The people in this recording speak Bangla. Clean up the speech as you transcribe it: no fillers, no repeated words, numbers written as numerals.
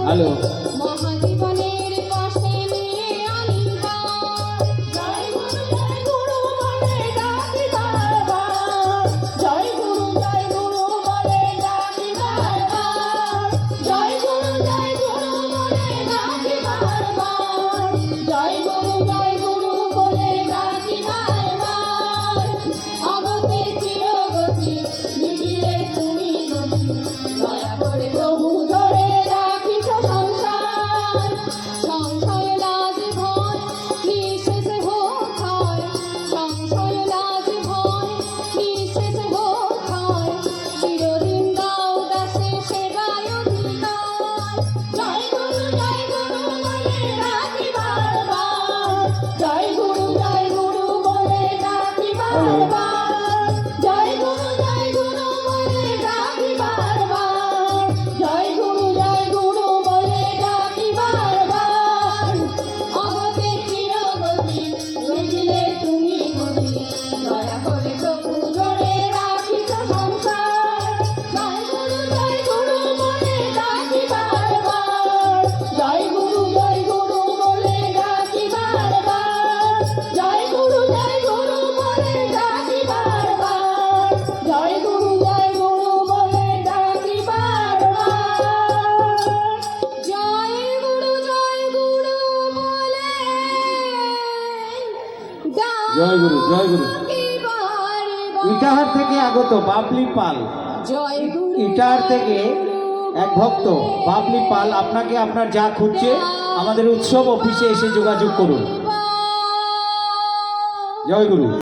হ্যালো মহাজীবনের পাশে নিয়ে আনি জয় গুরু বলে ডাকি বারবার জয় গুরু বলে ডাকি বারবার জয় গুরু বলে ডাকি বারবার জয় গুরু বলে ডাকি বারবার অগতি চিরগতি নিখিলে তুমি গতি দয়া করে প্রভু ধরে রাখিছ সংসার সংশয় লাজ ভয় নিঃশেষ হোক হয় সংশয় লাজ ভয় নিঃশেষ হোক হয় চিরদিন দাও দাসে সেবায় অধিকার জয় গুরু বলে ডাকি বারবার জয় গুরু বলে ডাকি বারবার জয় গুরু বলে ডাকি বারবার জয় গুরু বলে ডাকি বারবার অগতি চিরগতি বুঝলে তুমি গতি দয়া করে প্রভু ধরে রাখিছ সংসার জয় গুরু বলে ডাকি বারবার জয় গুরু বলে ডাকি বারবার জয় গুরু বলে ডাকি বারবার জয় গুরু বলে ডাকি বারবার জয় গুরু বলে জয় গুরু ডাকি বারবার ইটাহার থেকে আগত বাবলি পাল জয় গুরু ইটাহার থেকে এক ভক্ত বাবলি পাল আপনাকে আপনার যা খুঁজছে আমাদের উৎসব অফিসে এসে যোগাযোগ করুন। জয় গুরু।